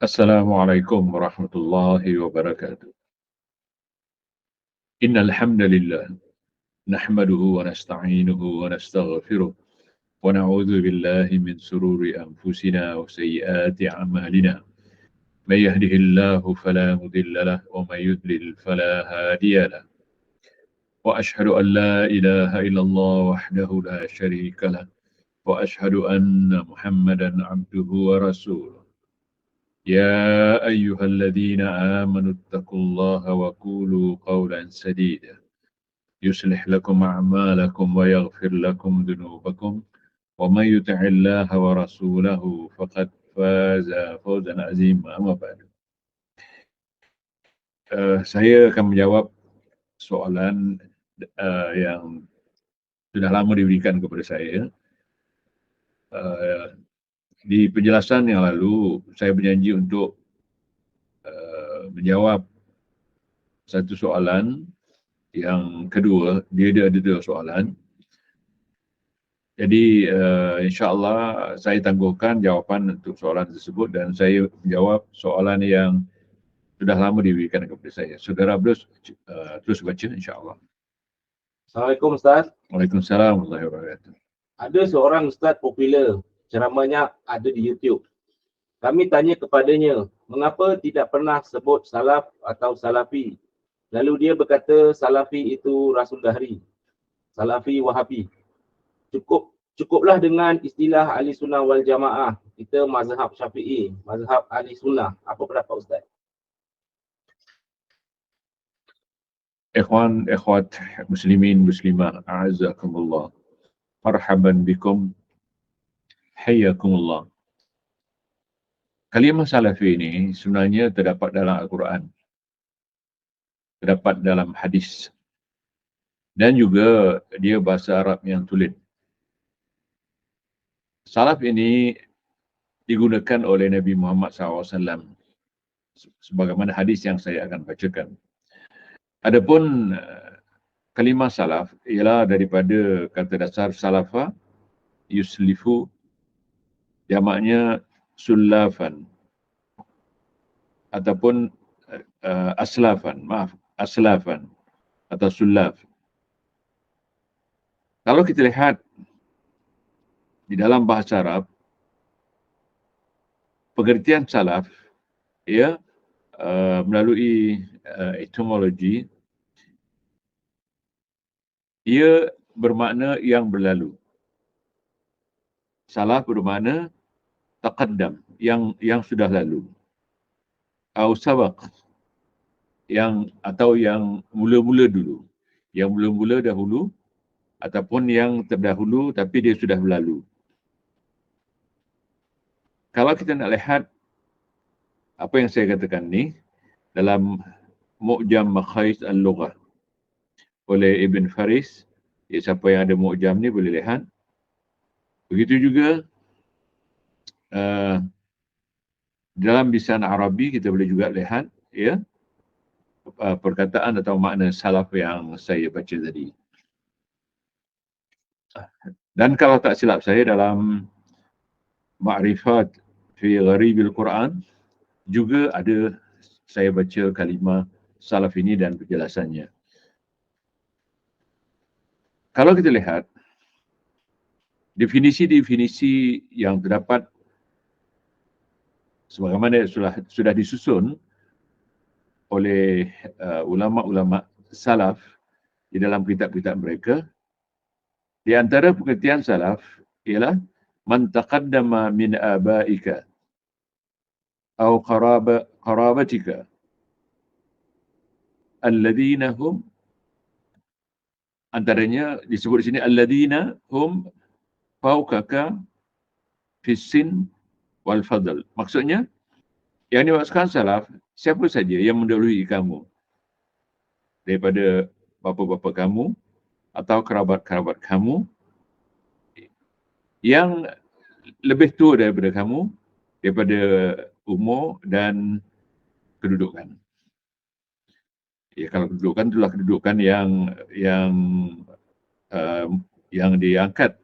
Assalamualaikum warahmatullahi wabarakatuh. Innal hamdalillah nahmaduhu wa nasta'inuhu wa nastaghfiruh wa na'udzu billahi min sururi anfusina wa sayyiati a'malina. May yahdihillahu fala mudilla lahu wa may yudlil fala hadiya lahu. Wa ashhadu an la ilaha illallah wahdahu la syarika lahu wa ashhadu anna Muhammadan 'abduhu wa rasuluh. يا أيها الذين آمنوا اتقوا الله وقولوا قولا سديدا يصلح لكم أعمالكم ويغفر لكم ذنوبكم ومن يطع الله ورسوله فقد فاز فوزا عظيما. أما بعد, saya akan menjawab soalan yang sudah lama diberikan kepada saya. Di penjelasan yang lalu, saya berjanji untuk menjawab satu soalan. Yang kedua, dia ada dua soalan. Jadi insyaAllah saya tangguhkan jawapan untuk soalan tersebut dan saya menjawab soalan yang sudah lama diberikan kepada saya. Saudara terus baca insyaAllah. Assalamualaikum Ustaz. Waalaikumsalam warahmatullahi wabarakatuh. Ada seorang Ustaz popular, ceramahnya ada di YouTube. Kami tanya kepadanya, mengapa tidak pernah sebut salaf atau salafi? Lalu dia berkata salafi itu Rasul Dahri, salafi Wahabi. Cukuplah dengan istilah ahli sunnah wal jamaah. Kita mazhab Syafi'i, mazhab ahli sunnah. Apa pendapat Ustaz? Ikhwan, ikhwat, muslimin, muslimah, a'azakumullah. Marhaban bikum, hayyakumullah. Kalimah salafi ini sebenarnya terdapat dalam Al-Quran, terdapat dalam hadis, dan juga dia bahasa Arab yang tulen. Salaf ini digunakan oleh Nabi Muhammad SAW sebagaimana hadis yang saya akan bacakan. Adapun kalimah salaf ialah daripada kata dasar salafa yuslifu, jamaknya sulafan ataupun aslafan atau sulaf. Kalau kita lihat di dalam bahasa Arab, pengertian salaf ia melalui etimologi, ia bermakna yang berlalu. Salaf bermakna taqaddam, yang sudah lalu. Atau sabaq, yang mula-mula dulu. Yang mula-mula dahulu ataupun yang terdahulu tapi dia sudah berlalu. Kalau kita nak lihat apa yang saya katakan ni dalam Mu'jam Makhayis Al-Lughah oleh Ibn Faris, siapa yang ada Mu'jam ni boleh lihat. Begitu juga dalam lisan Arabi kita boleh juga lihat perkataan atau makna salaf yang saya baca tadi. Dan kalau tak silap saya dalam Ma'rifat fi Gharibil Quran juga ada saya baca kalimah salaf ini dan penjelasannya. Kalau kita lihat definisi-definisi yang terdapat sebagaimana sudah disusun oleh ulama-ulama salaf di dalam kitab-kitab mereka, di antara pengertian salaf ialah man taqaddama min abaika atau qarabatika alladhina hum, antaranya disebut di sini alladhina hum fawqaka fis sin wal fadl. Maksudnya yang dimaksudkan salaf siapa saja yang mendahului kamu daripada bapa-bapa kamu atau kerabat-kerabat kamu yang lebih tua daripada kamu daripada umur dan kedudukan. Ya, kalau kedudukan itulah kedudukan yang diangkat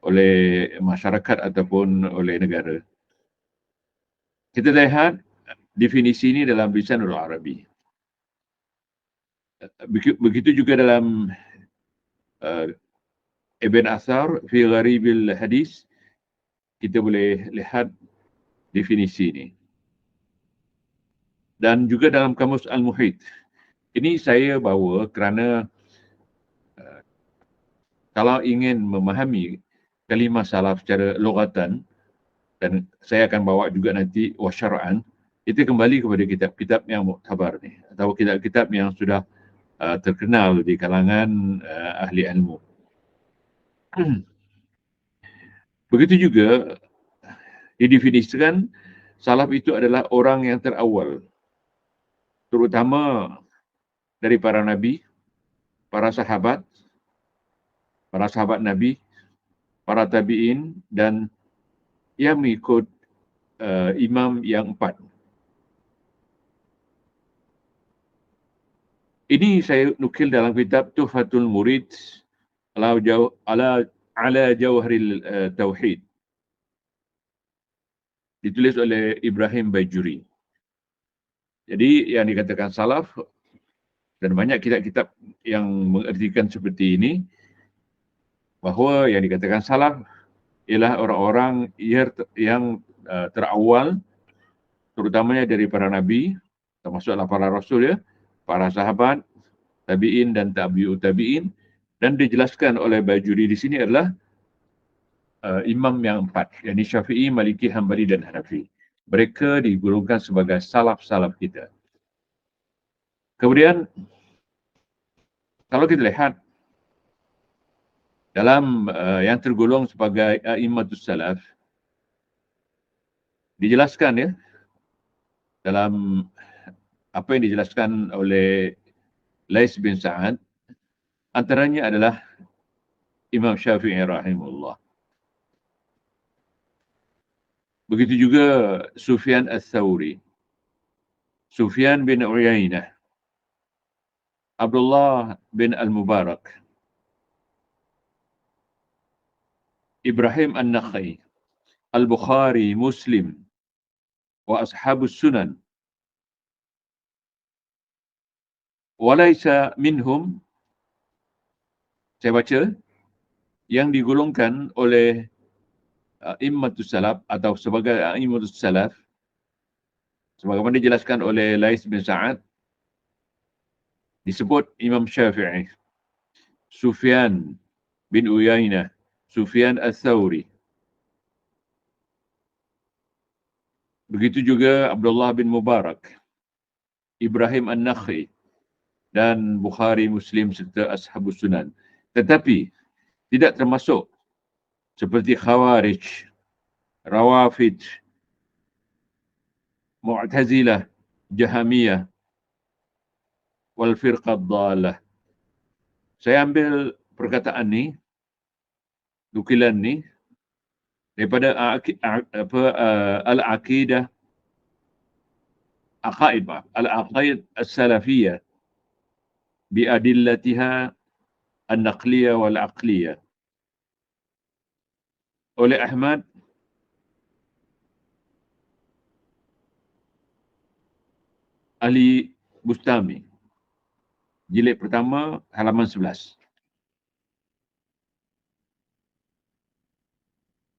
oleh masyarakat ataupun oleh negara. Kita lihat definisi ini dalam Lisanul Arabi. Begitu juga dalam Ibn Athar fi Gharibil Hadis, kita boleh lihat definisi ini. Dan juga dalam Kamus Al-Muhit. Ini saya bawa kerana kalau ingin memahami kalimah salaf secara lugatan, dan saya akan bawa juga nanti wasyara'an, itu kembali kepada kitab-kitab yang muktabar ni, atau kitab-kitab yang sudah terkenal di kalangan ahli ilmu. Begitu juga didefinisikan salaf itu adalah orang yang terawal, terutama dari para nabi, para sahabat nabi, para tabi'in, dan yang mengikut imam yang 4. Ini saya nukil dalam kitab Tuhfatul Murid ala Jawharil Tauhid, ditulis oleh Ibrahim Bajuri. Jadi yang dikatakan salaf, dan banyak kitab-kitab yang mengertikan seperti ini, bahawa yang dikatakan salaf ialah orang-orang yang terawal, terutamanya dari para nabi, termasuklah para rasul, ya, para sahabat, tabi'in dan tabi'ut tabi'in, dan dijelaskan oleh Bajuri di sini adalah imam yang 4, yakni Syafi'i, Maliki, Hambali dan Hanafi. Mereka digolongkan sebagai salaf-salaf kita. Kemudian, kalau kita lihat dalam yang tergolong sebagai a'immatus salaf, dijelaskan, ya, dalam apa yang dijelaskan oleh Lais bin Sa'ad, antaranya adalah Imam Syafi'i rahimahullah. Begitu juga Sufyan Ats-Tsauri, Sufyan bin Uyainah, Abdullah bin Al-Mubarak, Ibrahim An-Nakhai, Al-Bukhari, Muslim, wa Ashabus Sunan. Walaysa minhum, saya baca, yang digolongkan oleh Immatus Salaf atau sebagai Immatus Salaf, sebagaimana dijelaskan oleh Lais bin Sa'ad, disebut Imam Syafi'i, Sufyan bin Uyainah, Sufyan Ats-Tsauri. Begitu juga Abdullah bin Mubarak, Ibrahim An-Nakhai, dan Bukhari, Muslim serta Ashabus Sunan. Tetapi tidak termasuk seperti Khawarij, Rawafid, Mu'tazilah, Jahamiyah, wal Firqah Dhalah. Saya ambil perkataan ni, nukilan ni, daripada Al-Aqidah, Al-Aqaid As-Salafiyah biadillatiha an-naqliyah wal-aqliyah, oleh Ahmad Ali Bustami, jilid pertama, halaman 11.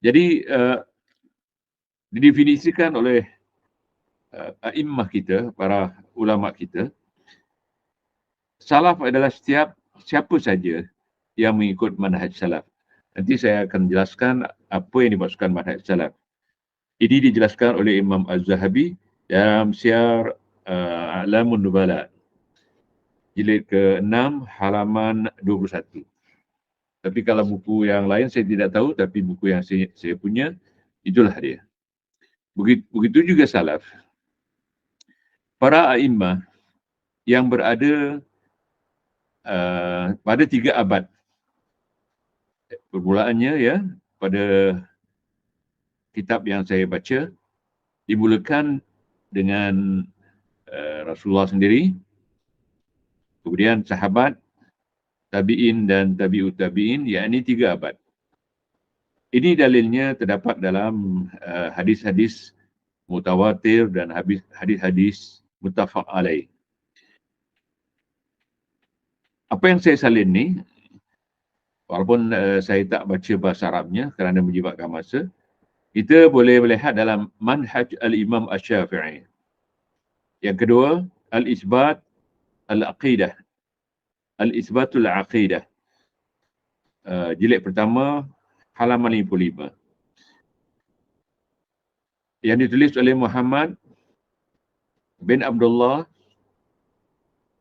Jadi didefinisikan oleh a'immah kita, para ulama kita, salaf adalah siapa saja yang mengikut manhaj salaf. Nanti saya akan jelaskan apa yang dimaksudkan manhaj salaf. Ini dijelaskan oleh Imam Az-Zahabi dalam Syiar A'lamun Nubala, jilid ke-6, halaman 21. Tapi kalau buku yang lain saya tidak tahu, tapi buku yang saya punya, itulah dia. Begitu juga salaf. Para a'immah yang berada pada 3 abad. Permulaannya, ya, pada kitab yang saya baca, dimulakan dengan Rasulullah sendiri, kemudian sahabat, tabi'in dan tabi'ut tabi'in, yakni 3 abad. Ini dalilnya terdapat dalam hadis-hadis mutawatir dan hadis-hadis muttafaq alaih. Apa yang saya salin ni, walaupun saya tak baca bahasa Arabnya kerana menyebabkan masa, kita boleh melihat dalam manhaj al-Imam Asy-Syafi'i. Yang kedua, al-isbat al-aqidah. Al-isbatul aqidah. Jilid pertama, halaman 55. Yang ditulis oleh Muhammad bin Abdul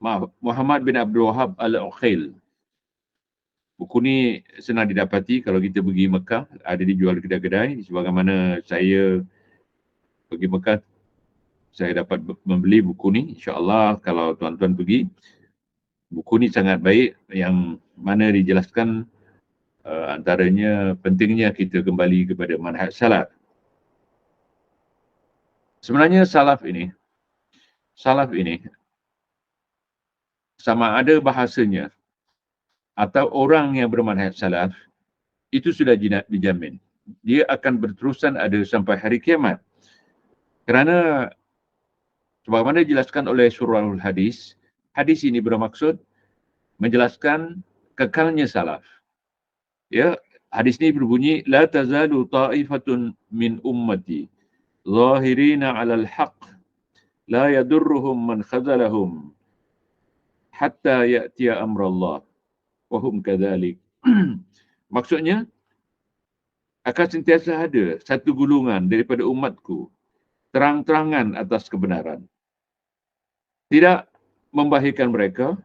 Wahhab al-Uqail. Buku ni senang didapati kalau kita pergi Mekah, ada dijual di kedai-kedai. Sebagaimana saya pergi Mekah, saya dapat membeli buku ni. InsyaAllah kalau tuan-tuan pergi, buku ni sangat baik, yang mana dijelaskan antaranya pentingnya kita kembali kepada manhaj salaf. Sebenarnya salaf ini sama ada bahasanya atau orang yang bermanhaj salaf, itu sudah dijamin. Dia akan berterusan ada sampai hari kiamat. Kerana sebagaimana dijelaskan oleh surahul hadis, hadis ini bermaksud menjelaskan kekalnya salaf. Ya, hadis ini berbunyi, la tazalu ta'ifatun min ummati zahirina 'alal haqq la yadurruhum man khazalahum hatta ya'tiya amrallah wa hum kadzalik. Maksudnya, akan sentiasa ada satu golongan daripada umatku terang-terangan atas kebenaran. Tidak membahayakan mereka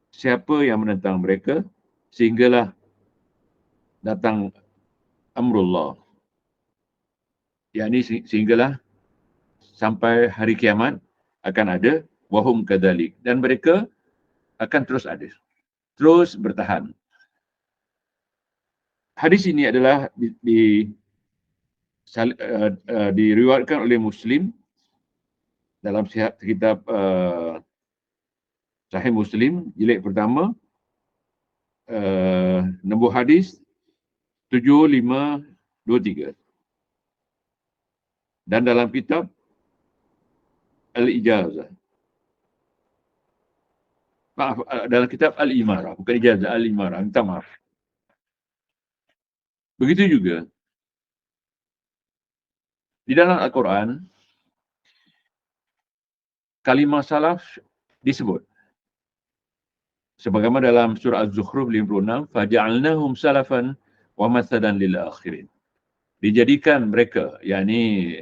siapa yang menentang mereka sehinggalah datang amrullah. Yakni sehinggalah sampai hari kiamat akan ada wahum kadzalik, dan mereka akan terus ada, terus bertahan. Hadis ini adalah diriwayatkan oleh Muslim dalam kitab Sahih Muslim, jilid pertama, nombor hadis 7523. Dan dalam kitab Al-Ijazah. Maaf, dalam kitab Al-Imarah, bukan Ijazah, Al-Imarah, minta maaf. Begitu juga di dalam Al-Quran, kalimah salaf disebut. Sebagaimana dalam surah Az-Zukhruf 56, faja'alnahum salafan wa mathalan lil akhirin. Dijadikan mereka, yakni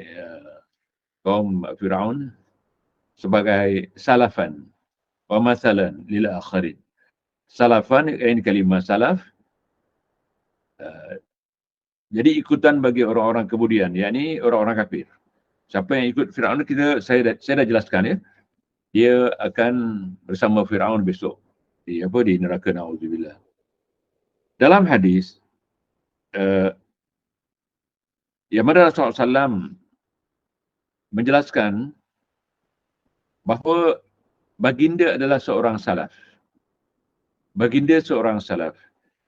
kaum Firaun, sebagai salafan wa mathalan lil akhirin. Salafan, ini kalimah salaf, jadi ikutan bagi orang-orang kemudian, yakni orang-orang kafir. Siapa yang ikut Firaun, saya dah jelaskan ya. Dia akan bersama Firaun besok di neraka, na'udzubillah. Dalam hadis yang mana Rasulullah SAW menjelaskan bahawa baginda adalah seorang salaf. Baginda seorang salaf.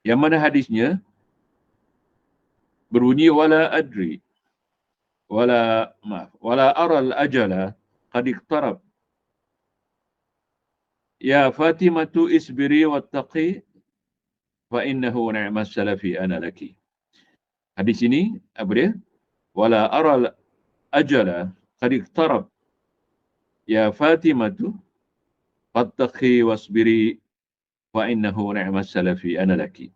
Yang mana hadisnya berbunyi wala adri wala aral ajala qad iqtarab ya Fatimatu isbiri wattaqi fa innahu ni'mas salafi ana laki. Hadis ini apa dia? Wala aral ajala qad iqtarab ya Fatimatu wattaqi wasbiri fa innahu ni'mas salafi ana laki.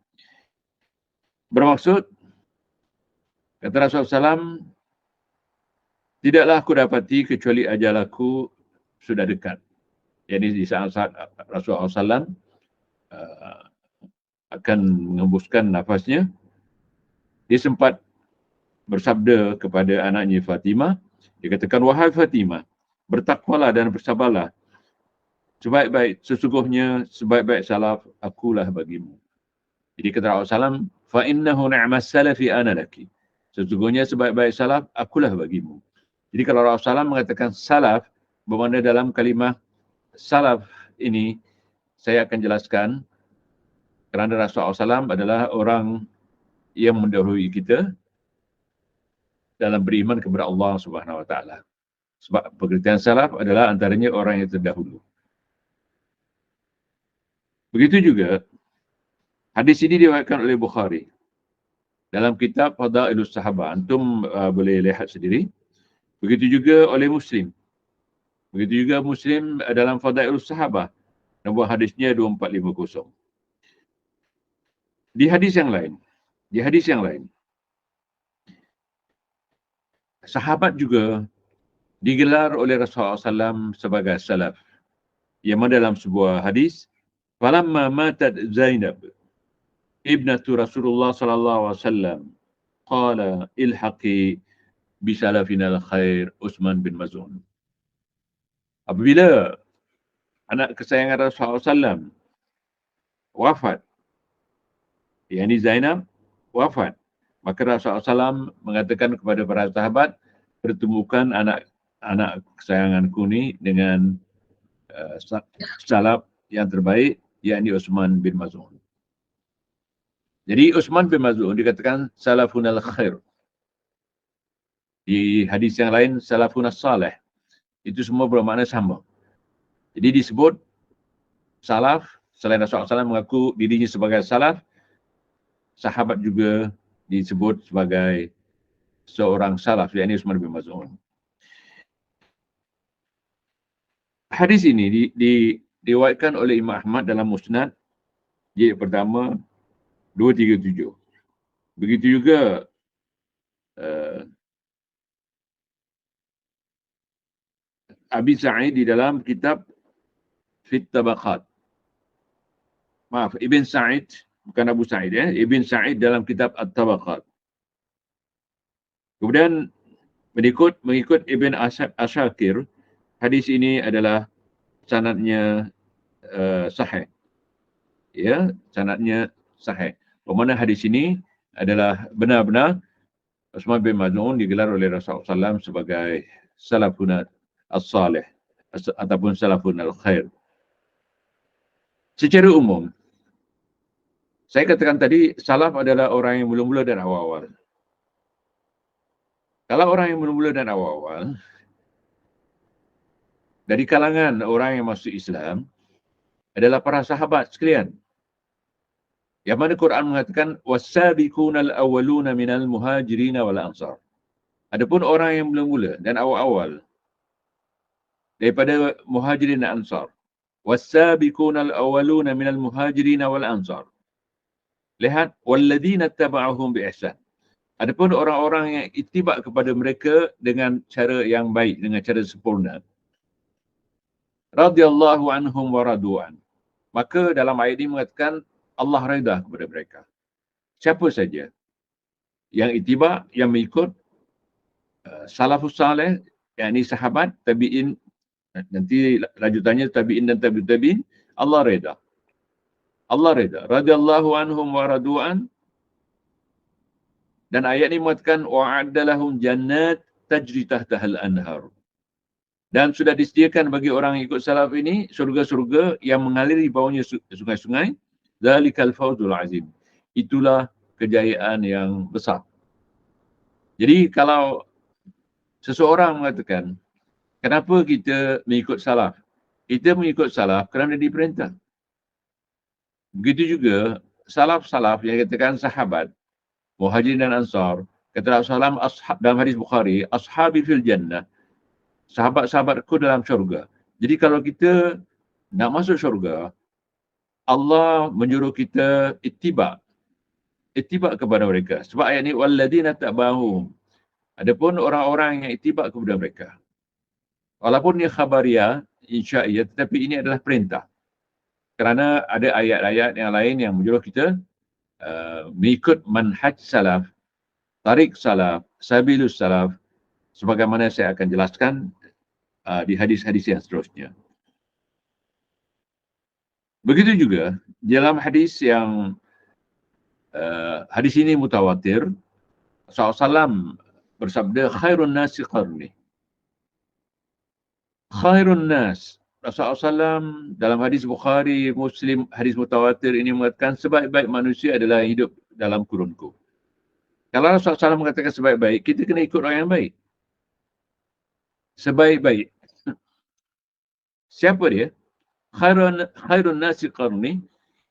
Bermaksud, kata Rasulullah SAW, tidaklah aku dapati kecuali ajal aku sudah dekat. Jadi di saat Rasulullah SAW akan mengembuskan nafasnya, dia sempat bersabda kepada anaknya Fatimah, dia katakan, wahai Fatimah, bertakwalah dan bersabarlah. Sesungguhnya sebaik-baik salaf akulah bagimu. Jadi kata Rasulullah SAW, fa innahu ni'mas salafi ana laki. Sesungguhnya sebaik-baik salaf akulah bagimu. Jadi kalau Rasulullah SAW mengatakan salaf, bermakna dalam kalimah salaf ini, saya akan jelaskan, kerana Rasulullah SAW adalah orang yang mendahului kita dalam beriman kepada Allah Subhanahu Wa Taala. Sebab pengertian salaf adalah antaranya orang yang terdahulu. Begitu juga, hadis ini diriwayatkan oleh Bukhari. Dalam kitab Fadailus Sahabah, antum boleh lihat sendiri. Begitu juga oleh Muslim. Begitu juga Muslim dalam Fadailus Sahabah. Nombor hadisnya 2450. Di hadis yang lain, sahabat juga digelar oleh Rasulullah SAW sebagai salaf. Yang mana dalam sebuah hadis, "Falamma matat Zainab ibnatu Rasulullah sallallahu alaihi wasallam, qala ilhaqi bi salafina al-khair Utsman bin Maz'un." Apabila anak kesayangan Rasulullah SAW wafat, yakni Zainab wafat, maka Rasulullah SAW mengatakan kepada para sahabat, pertemukan anak kesayanganku ni dengan salaf yang terbaik, yakni Utsman bin Maz'un. Jadi Utsman bin Maz'un dikatakan salafun al-khair. Di hadis yang lain salafun as-salih. Itu semua bermakna sama. Jadi disebut salaf, selain Rasulullah SAW mengaku dirinya sebagai salaf, sahabat juga disebut sebagai seorang salaf, yakni Utsman bin Maz'un. Hadis ini diriwayatkan oleh Imam Ahmad dalam Musnad, jilid pertama 237. Begitu juga Abi Sa'id di dalam kitab Fit Tabaqat. Maaf, Ibn Sa'id, bukan Abu Sa'id ya. Ibn Sa'id dalam kitab At-Tabaqat. Kemudian mengikut Ibn Ashakir, hadis ini adalah sanadnya sahih. Ya, sanadnya sahih. Bermakna hadis ini adalah benar-benar Utsman bin Maz'un digelar oleh Rasulullah SAW sebagai salafun as-salih ataupun salafun al-khair. Secara umum, saya katakan tadi, salaf adalah orang yang mula-mula dan awal-awal. Kalau orang yang mula-mula dan awal-awal, dari kalangan orang yang masuk Islam, adalah para sahabat sekalian. Yang mana Quran mengatakan, وَالسَّابِقُونَ الْأَوَّلُونَ مِنَ الْمُهَاجِرِينَ وَالْأَنصَارِ. Adapun orang yang mula-mula dan awal-awal, daripada muhajirin dan ansar. وَالسَّابِقُونَ الْأَوَّلُونَ مِنَ الْمُهَاجِرِينَ وَالْأَنصَارِ. Lihat, وَالَّذِينَ اتَّبَعُهُمْ بِإِحْسَانٍ. Adapun orang-orang yang itibak kepada mereka dengan cara yang baik, dengan cara sempurna. Radhiyallahu anhum wa radu'an. Maka dalam ayat ini mengatakan Allah redha kepada mereka. Siapa saja yang itibak, yang mengikut salafus salih, yakni sahabat, tabi'in, nanti lanjutannya tabi'in dan tabi'ut tabi'in, Allah redha. Allah redha. Radhiyallahu anhum wa radu'an. Dan ayat ini mengatakan wa'adda lahum jannat tajri tahtahal anhar. Dan sudah disediakan bagi orang yang ikut salaf ini surga-surga yang mengaliri bawahnya sungai-sungai. Zalikal fawzul azim. Itulah kejayaan yang besar. Jadi kalau seseorang mengatakan, kenapa kita mengikut salaf? Kita mengikut salaf kerana diperintah. Begitu juga salaf-salaf yang dikatakan sahabat, muhajirin dan ansar, kata Rasulullah dalam hadis Bukhari, ashabi fil jannah, sahabat-sahabatku dalam syurga. Jadi kalau kita nak masuk syurga, Allah menyuruh kita ittiba kepada mereka. Sebab ayat ni walladzina tabahum. Adapun orang-orang yang ittiba kepada mereka. Walaupun ia khabariyah, insya'iyah, tetapi ini adalah perintah. Kerana ada ayat-ayat yang lain yang menyuruh kita mengikut manhaj salaf, tarik salaf, sabilus salaf, sebagaimana saya akan jelaskan di hadis-hadis yang seterusnya. Begitu juga dalam hadis yang hadis ini mutawatir, SAW bersabda khairun nasi qarni. Khairun nas. Rasulullah SAW dalam hadis Bukhari, Muslim, hadis mutawatir ini mengatakan sebaik-baik manusia adalah yang hidup dalam kurunku. Kalau Rasulullah SAW mengatakan sebaik-baik, kita kena ikut orang yang baik. sebaik-baik. Siapa dia? Khairun nasi qarni,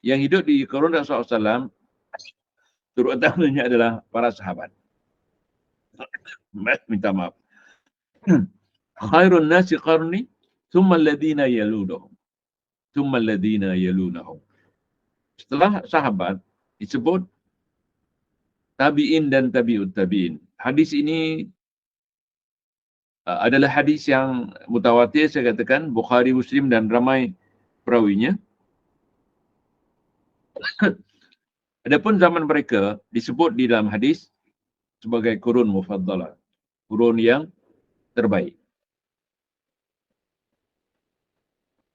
yang hidup di kurun Rasulullah SAW, terutamanya adalah para sahabat. Minta maaf. Khairun nasi qarni, thumma alladhina yalunahum. Thumma alladhina yalunahum. Setelah sahabat, disebut tabi'in dan tabi'ut tabi'in. Hadis ini adalah hadis yang mutawatir, saya katakan, Bukhari, Muslim dan ramai perawinya. Adapun zaman mereka disebut di dalam hadis sebagai kurun mufaddalah, kurun yang terbaik.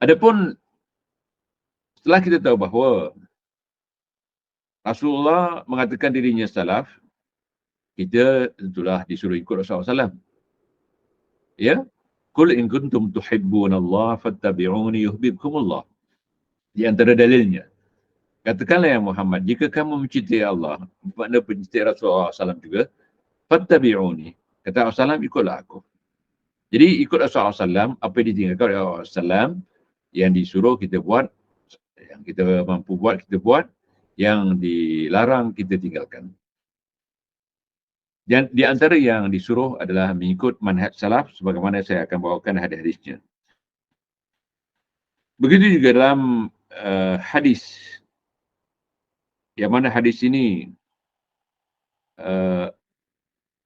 Adapun setelah kita tahu bahawa Rasulullah mengatakan dirinya salaf, kita tentulah disuruh ikut Rasulullah SAW. Ya, Qul in kuntum tuhibbunallah fattabi'uni yuhibbukumullah. Di antara dalilnya, katakanlah ya Muhammad, jika kamu mencintai Allah, makna mencintai Rasulullah SAW juga, fattabi'uni. Kata Rasulullah SAW, ikutlah aku. Jadi ikut Rasulullah SAW, apa yang ditinggalkan oleh Rasulullah SAW, yang disuruh kita buat, yang kita mampu buat, kita buat, yang dilarang kita tinggalkan. Dan di antara yang disuruh adalah mengikut manhaj salaf, sebagaimana saya akan bawakan hadis-hadisnya. Begitu juga dalam hadis, yang mana hadis ini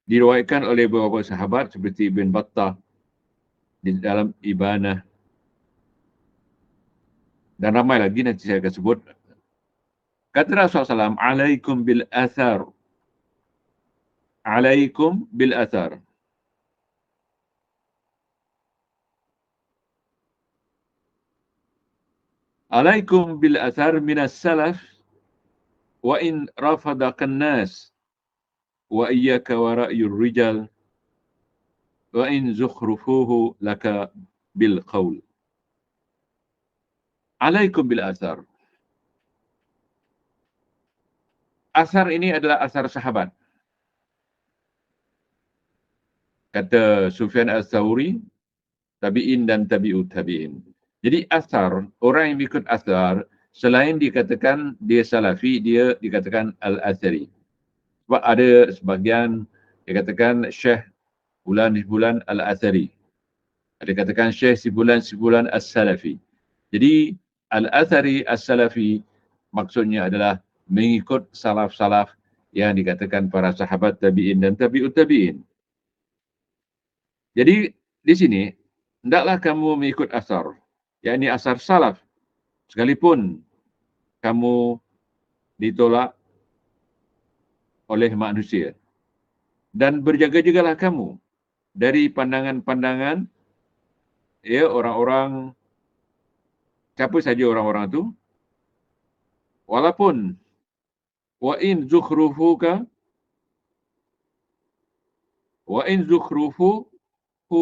diriwayatkan oleh beberapa sahabat seperti Ibn Battah di dalam Ibanah, dan ramai lagi nanti saya akan sebut. Kata Rasulullah SAW, alaikum bil athar. Alaikum bil athar. Alaikum bil athar minas salaf wa in rafadakan nas wa iyyaka wa ra'yur rijal wa in zukhrufuhu laka bil qaul. Alaikum bil athar. Asar ini adalah asar sahabat. Kata Sufyan Ats-Tsauri, tabi'in dan tabi'ut tabi'in. Jadi asar, orang yang ikut asar, selain dikatakan dia salafi, dia dikatakan al-athari. Sebab ada sebahagian dikatakan Syekh bulan al-athari. Ada katakan Syekh si bulan as-salafi. Jadi al-athari as-salafi maksudnya adalah mengikut salaf-salaf yang dikatakan para sahabat tabi'in dan tabi'ut tabi'in. Jadi di sini, hendaklah kamu mengikut asar, yakni asar salaf, sekalipun kamu ditolak oleh manusia. Dan berjaga-jagalah kamu dari pandangan-pandangan ya orang-orang, siapa saja orang-orang itu, walaupun wa in zukhrufuhu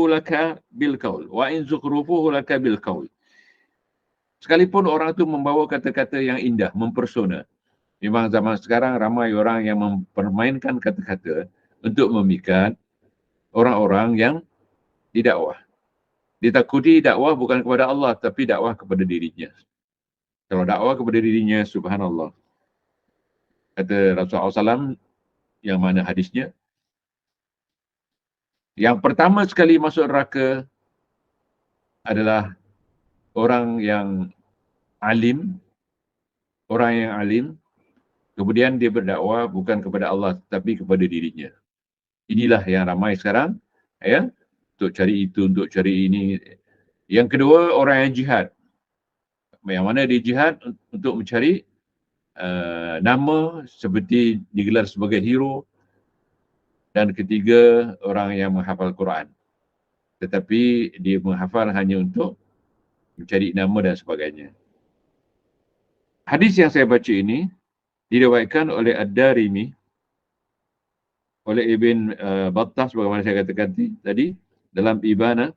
laka bil qaul. Wa in zukhrufuhu laka bil qaul. Sekalipun orang itu membawa kata-kata yang indah, mempersona. Memang zaman sekarang ramai orang yang mempermainkan kata-kata untuk memikat orang-orang yang didakwah. Ditakuti dakwah bukan kepada Allah, tapi dakwah kepada dirinya. Kalau dakwah kepada dirinya, subhanallah. Kata Rasulullah SAW, yang mana hadisnya, yang pertama sekali masuk neraka adalah orang yang alim, kemudian dia berdakwah bukan kepada Allah, tapi kepada dirinya. Inilah yang ramai sekarang, ya, untuk cari itu, untuk cari ini. Yang kedua, orang yang jihad. Yang mana dia jihad untuk mencari nama seperti digelar sebagai hero. Dan ketiga, orang yang menghafal Quran. Tetapi dia menghafal hanya untuk mencari nama dan sebagainya. Hadis yang saya baca ini diriwayatkan oleh Ad-Darimi, oleh Ibn Battah, sebagaimana saya katakan tadi, dalam Ibanah.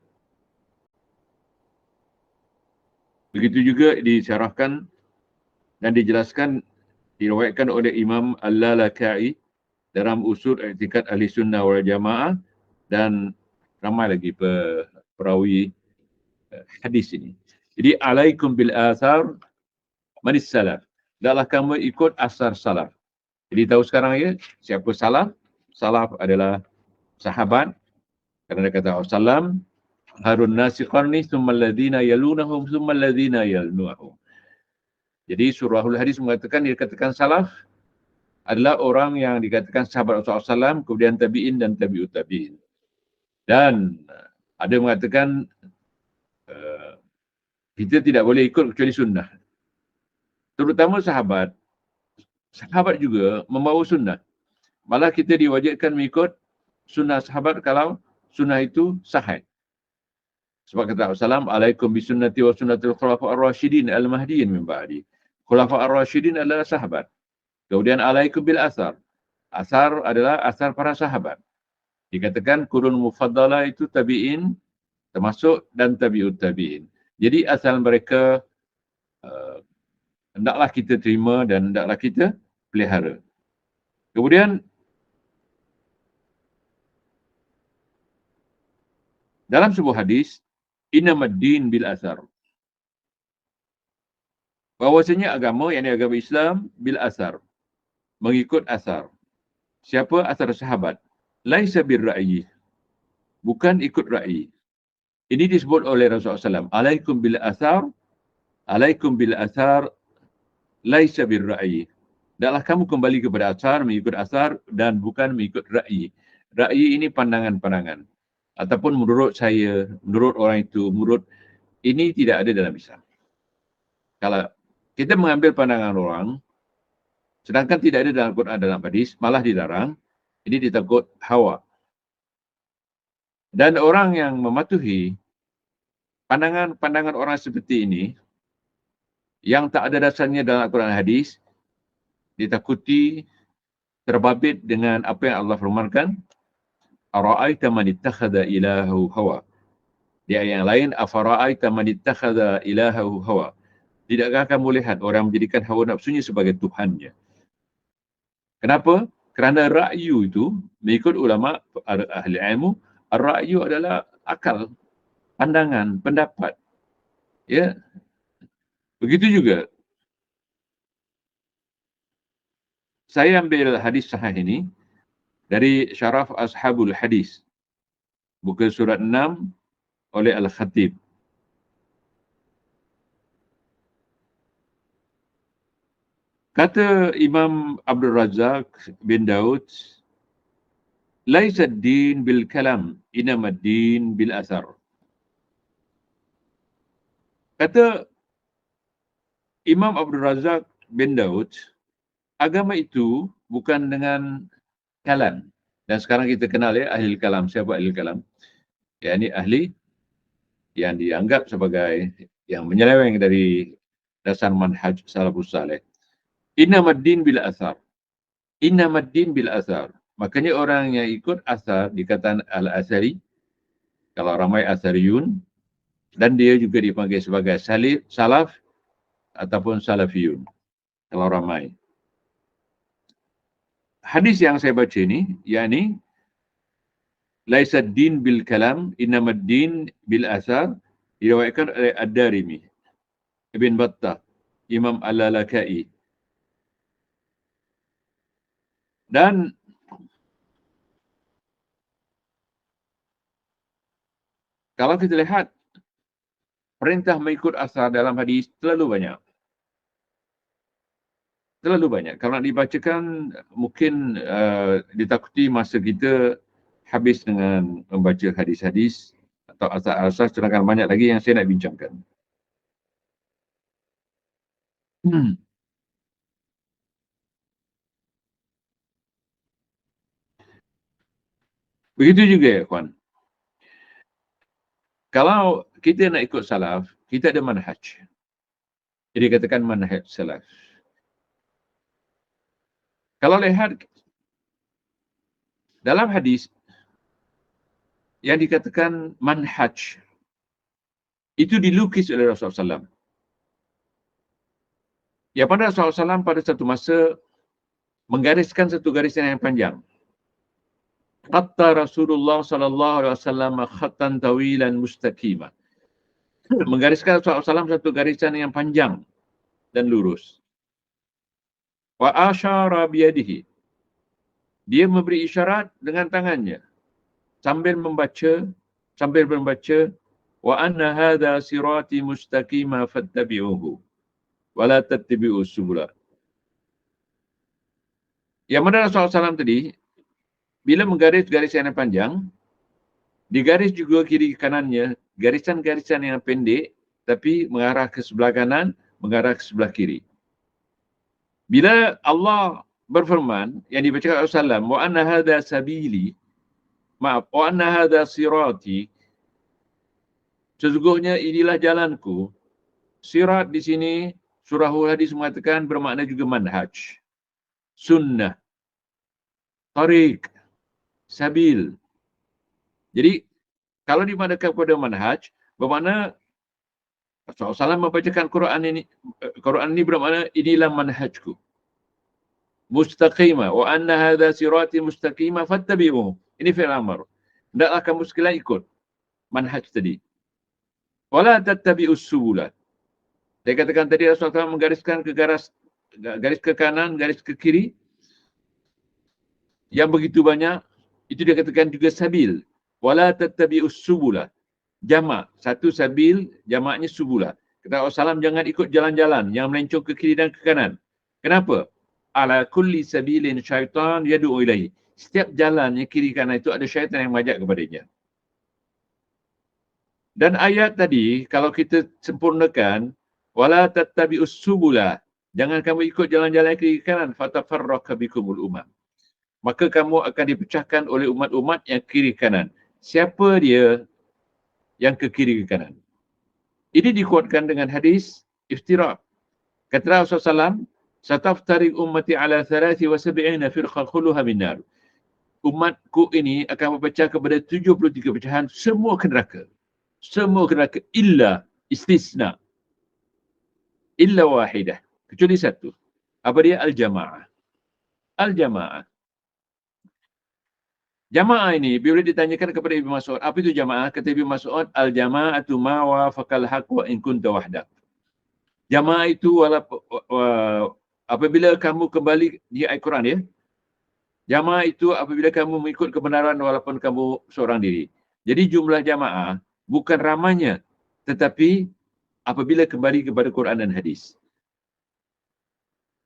Begitu juga disyarahkan dan dijelaskan, diriwayatkan oleh Imam Al-Lalaka'i dalam Usul I'tiqad Ahli Sunnah wal Jamaah, dan ramai lagi perawi hadis ini. Jadi alaikum bil athar manis salaf. Hendaklah kamu ikut asar salaf. Jadi tahu sekarang ya siapa salaf? Salaf adalah sahabat. Kerana dia kata Rasulullah, harun nasi qarni thumma alladhina yalunahum thumma alladhina yalunahum. Jadi surahul hadis mengatakan, dia katakan salaf adalah orang yang dikatakan sahabat Rasulullah SAW, kemudian tabi'in dan tabi'ut tabi'in. Dan ada mengatakan kita tidak boleh ikut kecuali sunnah. Terutama sahabat. Sahabat juga membawa sunnah. Malah kita diwajibkan mengikut sunnah sahabat kalau sunnah itu sahih. Sebab kata Rasulullah, alaikum bisunnati wa sunnatil khulafa ar-rasyidin al-mahdiyin min ba'di. Khulafa ar-rasyidin adalah sahabat. Kemudian alaikum bil asar. Asar adalah asar para sahabat. Dikatakan kurun mufaddalah itu tabi'in termasuk dan tabi'ut tabi'in. Jadi asal mereka hendaklah kita terima dan hendaklah kita pelihara. Kemudian dalam sebuah hadis, innamaddin bil asar. Bahawasanya agama, yakni agama Islam, bil asar. Mengikut asar. Siapa asar sahabat? Laisa bir ra'yi. Bukan ikut ra'yi. Ini disebut oleh Rasulullah SAW. Alaikum bil asar. Alaikum bil asar. Laisa bir ra'yi. Hendaklah kamu kembali kepada asar, mengikut asar dan bukan mengikut ra'yi. Ra'yi ini pandangan-pandangan. Ataupun menurut saya, menurut orang itu, menurut ini tidak ada dalam Islam. Kalau kita mengambil pandangan orang, sedangkan tidak ada dalam Quran, dalam hadis, malah dilarang, ini ditakut hawa. Dan orang yang mematuhi pandangan-pandangan orang seperti ini, yang tak ada dasarnya dalam Al-Quran dan hadis, ditakuti terbabit dengan apa yang Allah firmankan, ara'aita man ittakhadha ilahahu hawa. Di ayat yang lain, afara'aita man ittakhadha ilahahu hawa. Tidakkah kamu lihat orang menjadikan hawa nafsunya sebagai Tuhannya? Kenapa? Kerana ra'yu itu, mengikut ulama ahli ilmu, ra'yu adalah akal, pandangan, pendapat. Ya. Begitu juga. Saya ambil hadis sahih ini dari Syaraf Ashabul Hadis. Buku surat 6 oleh Al-Khatib. Kata Imam Abdul Razak bin Daud, laisa ad-din bil kalam, inama ad-din bil asar. Kata Imam Abdul Razak bin Daud, agama itu bukan dengan kalam. Dan sekarang kita kenal ya ahli kalam. Siapa ahli kalam? Ya, ini ahli yang dianggap sebagai yang menyeleweng dari dasar manhaj salafus saleh. Innamaddin bil asar. Innamaddin bil asar. Makanya orang yang ikut asar dikatakan al-asari, kalau ramai asariyun, dan dia juga dipanggil sebagai salaf ataupun salafiyun, kalau ramai. Hadis yang saya baca ini, yakni laisa din bil kalam, innamaddin bil asar, diriwayatkan oleh Ad-Darimi, Ibn Battah, Imam Al-Lalakai. Dan kalau kita lihat perintah mengikut asar dalam hadis terlalu banyak. Terlalu banyak. Kalau nak dibacakan mungkin ditakuti masa kita habis dengan membaca hadis-hadis atau asar-asar, sedangkan banyak lagi yang saya nak bincangkan. Begitu juga ya, kawan. Kalau kita nak ikut salaf, kita ada manhaj. Jadi katakan manhaj salaf. Kalau lihat dalam hadis yang dikatakan manhaj, itu dilukis oleh Rasulullah SAW. Ya, pada Rasulullah SAW pada satu masa menggariskan satu garisan yang panjang. Khatta Rasulullah sallallahu alaihi wasallam khattan tawilan mustaqima. Menggariskan Rasulullah SAW satu garisan yang panjang dan lurus. Wa asyara biyadihi. Dia memberi isyarat dengan tangannya sambil membaca wa anna hadha sirati mustaqima fattabi'uhu wa la tattabi'us subula. Yang mana Rasulullah SAW tadi bila menggaris garisan yang panjang, digaris juga kiri kanannya garisan-garisan yang pendek tapi mengarah ke sebelah kanan, mengarah ke sebelah kiri. Bila Allah berfirman yang dibacakan Rasulullah SAW, wa anna hadha sabili, wa anna hadha sirati, sesungguhnya inilah jalanku. Sirat di sini surah Al-Hadis mengatakan bermakna juga manhaj, sunnah, tariq, sabil. Jadi kalau dimaknakan kepada manhaj, bermakna Rasulullah SAW membacakan Quran ini bermakna inilah manhajku. Mustaqimah. Wa anna hadha sirati mustaqimah fattabi'uhu. Ini fi'il amr. Hendaklah kamu sekalian ikut manhaj tadi. Wa la tattabi'us subula. Saya katakan tadi Rasulullah SAW menggariskan ke garis ke kanan, garis ke kiri. Yang begitu banyak, itu dia katakan juga sabil. Wa la tattabi'us subula. Jamak. Satu sabil, jamaknya subula. Kata Rasulullah SAW, jangan ikut jalan-jalan yang melencong ke kiri dan ke kanan. Kenapa? Ala kulli sabilin syaitan yad'u ilaihi. Setiap jalan yang kiri kanan itu ada syaitan yang mengajak kepadanya. Dan ayat tadi, kalau kita sempurnakan, wala tattabi'us subula. Jangan kamu ikut jalan-jalan kiri kanan. Fatafarraqu bikumul umam. Maka kamu akan dipecahkan oleh umat-umat yang kiri kanan. Siapa dia yang ke kiri ke kanan? Ini dikuatkan dengan hadis iftirak. Kata Rasulullah SAW, Sataftariq ummati ala 73 firqah khuluha minnar. Umatku ini akan berpecah kepada 73 pecahan, semua ke neraka. Semua ke neraka illa istisna. Illa wahidah. Kecuali satu. Apa dia? Al-Jama'ah. Al-Jama'ah. Jamaah ini, bila ditanyakan kepada Ibnu Mas'ud, apa itu jamaah? Kata Ibnu Mas'ud, al-jama'atu ma wafaqal haqq wa in kunta wahdak. Jamaah itu apabila kamu kembali di Al-Quran ya. Jamaah itu apabila kamu mengikut kebenaran walaupun kamu seorang diri. Jadi jumlah jamaah bukan ramanya, tetapi apabila kembali kepada Quran dan hadis.